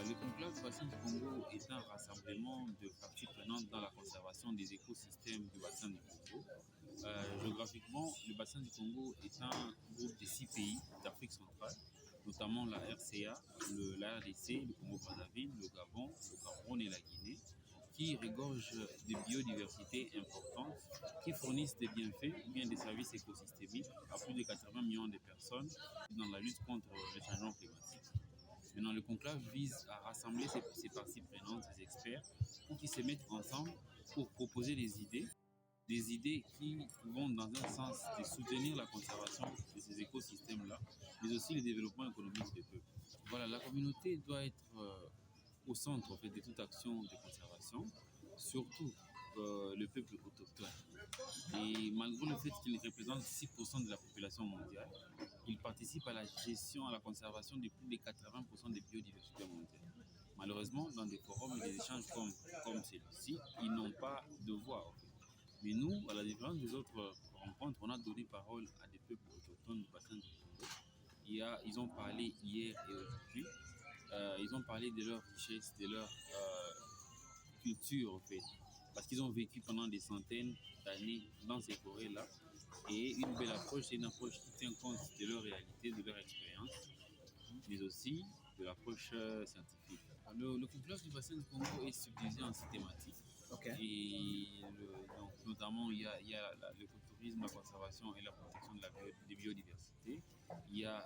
Le conclave bassin du Congo est un rassemblement de parties prenantes dans la conservation des écosystèmes du bassin du Congo. Géographiquement, le bassin du Congo est un groupe de 6 pays d'Afrique centrale, notamment la RCA, la RDC, le Congo-Brazzaville, le Gabon, le Cameroun et la Guinée, qui regorgent de biodiversité importante, qui fournissent des bienfaits ou bien des services écosystémiques à plus de 80 millions de personnes dans la lutte contre le changement climatique. Maintenant, le conclave vise à rassembler ces parties prenantes, ces experts, pour qu'ils se mettent ensemble pour proposer des idées qui vont dans un sens de soutenir la conservation de ces écosystèmes-là, mais aussi le développement économique des peuples. Voilà, la communauté doit être au centre en fait, de toute action de conservation, surtout le peuple autochtone. Et malgré le fait qu'il représente 6% de la population mondiale, il participe à la gestion, à la conservation de plus de 80% des biodiversités mondiales. Malheureusement, dans des forums et des échanges comme celui-ci, ils n'ont pas de voix. En fait. Mais nous, à la différence des autres rencontres, on a donné parole à des peuples autochtones du bassin du Congo. Ils ont parlé hier et aujourd'hui. Ils ont parlé de leur richesse, de leur culture, en fait. Parce qu'ils ont vécu pendant des centaines d'années dans ces forêts-là. Et une belle approche, c'est une approche qui tient compte de leur réalité, de leur expérience, mais aussi de l'approche scientifique. Le conclave du bassin du Congo est subdivisé en 6 thématiques. Okay. Et donc, notamment, il y a l'écotourisme, la conservation et la protection de la biodiversité. Il y a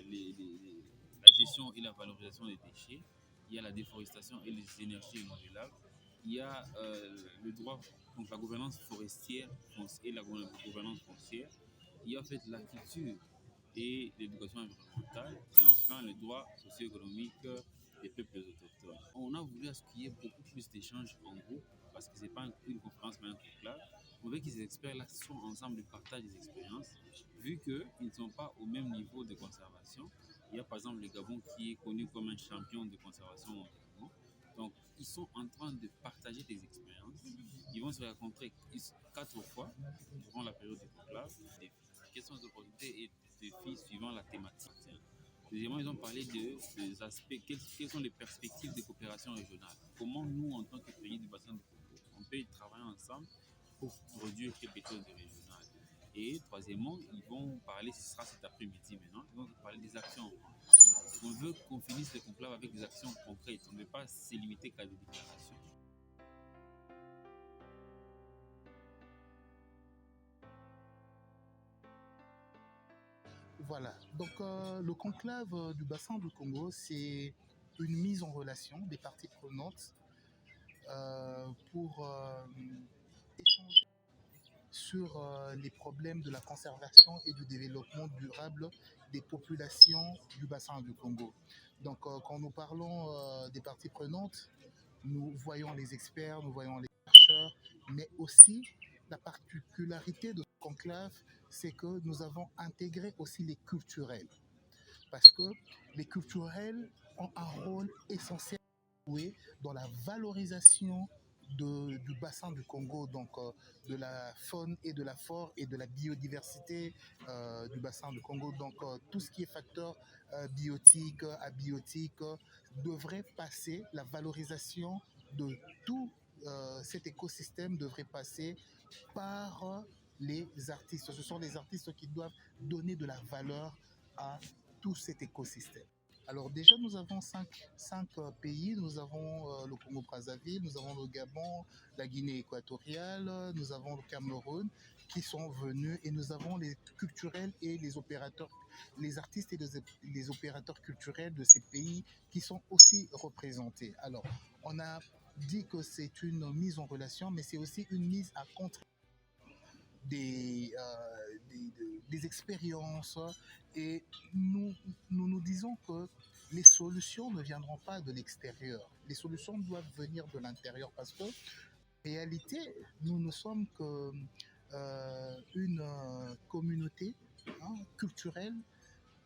la gestion et la valorisation des déchets. Il y a la déforestation et les énergies renouvelables. Il y a le droit, donc la gouvernance forestière et la gouvernance foncière. Il y a en fait la culture et l'éducation environnementale. Et enfin, le droit socio-économique des peuples autochtones. On a voulu à ce qu'il y ait beaucoup plus d'échanges en groupe, parce que ce n'est pas une conférence, mais un conclave. On veut que ces experts-là soient ensemble et partagent des expériences, vu qu'ils ne sont pas au même niveau de conservation. Il y a par exemple le Gabon qui est connu comme un champion de conservation mondialement. Donc, ils sont en train de partager des expériences. Ils vont se rencontrer 4 fois durant la période du conclave. Quelles sont les opportunités et les défis suivant la thématique. Deuxièmement, ils ont parlé des aspects, quelles sont les perspectives de coopération régionale. Comment nous, en tant que pays du bassin du Congo, on peut travailler ensemble pour produire quelque chose de régional. Et troisièmement, ils vont parler, ce sera cet après-midi maintenant, ils vont parler des actions. On veut qu'on finisse le conclave avec des actions concrètes. On ne veut pas se limiter qu'à des déclarations. Voilà, donc le conclave du bassin du Congo, c'est une mise en relation des parties prenantes pour échanger sur les problèmes de la conservation et du développement durable des populations du bassin du Congo. Donc quand nous parlons des parties prenantes, nous voyons les experts, nous voyons les chercheurs, mais aussi la particularité de ce conclave, c'est que nous avons intégré aussi les culturels. Parce que les culturels ont un rôle essentiel à jouer dans la valorisation du bassin du Congo, donc de la faune et de la flore et de la biodiversité du bassin du Congo. Donc tout ce qui est facteur biotique, abiotique, devrait passer, la valorisation de tout cet écosystème devrait passer par les artistes. Ce sont les artistes qui doivent donner de la valeur à tout cet écosystème. Alors déjà, nous avons cinq pays. Nous avons le Congo-Brazzaville, nous avons le Gabon, la Guinée équatoriale, nous avons le Cameroun qui sont venus, et nous avons les culturels et les opérateurs, les artistes et les opérateurs culturels de ces pays qui sont aussi représentés. Alors, on a dit que c'est une mise en relation, mais c'est aussi une mise à contre des expériences, et nous disons que les solutions ne viendront pas de l'extérieur. Les solutions doivent venir de l'intérieur, parce que, en réalité, nous ne sommes qu'une communauté culturelle,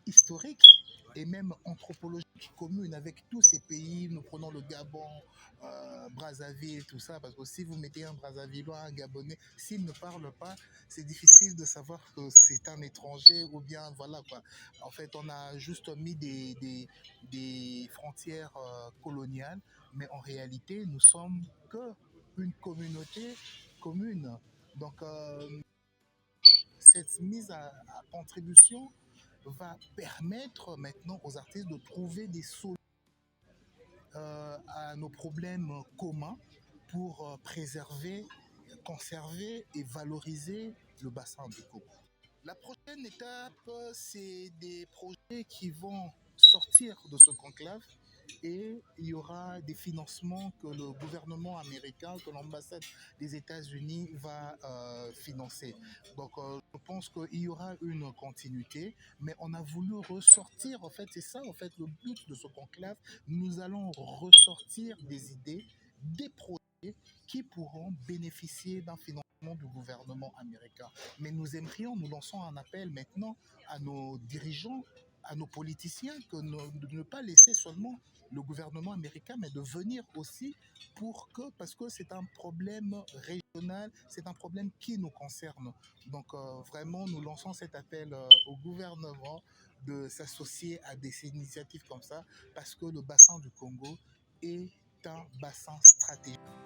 historique et même anthropologique commune avec tous ces pays. Nous prenons le Gabon, Brazzaville, tout ça, parce que si vous mettez un Brazzavillois, un Gabonais, s'il ne parle pas, c'est difficile difficile de savoir que c'est un étranger ou bien voilà quoi. En fait, on a juste mis des frontières coloniales, mais en réalité, nous sommes que une communauté commune. Donc, cette mise à contribution va permettre maintenant aux artistes de trouver des solutions à nos problèmes communs pour préserver, conserver et valoriser le bassin du Congo. La prochaine étape, c'est des projets qui vont sortir de ce conclave et il y aura des financements que le gouvernement américain, que l'ambassade des États-Unis va financer. Donc je pense qu'il y aura une continuité, mais on a voulu ressortir, en fait, c'est ça en fait le but de ce conclave, nous allons ressortir des idées, des projets qui pourront bénéficier d'un financement du gouvernement américain. Mais nous aimerions, nous lançons un appel maintenant à nos dirigeants, à nos politiciens, de ne pas laisser seulement le gouvernement américain, mais de venir aussi parce que c'est un problème régional, c'est un problème qui nous concerne. Donc vraiment, nous lançons cet appel au gouvernement de s'associer à des initiatives comme ça, parce que le bassin du Congo est un bassin stratégique.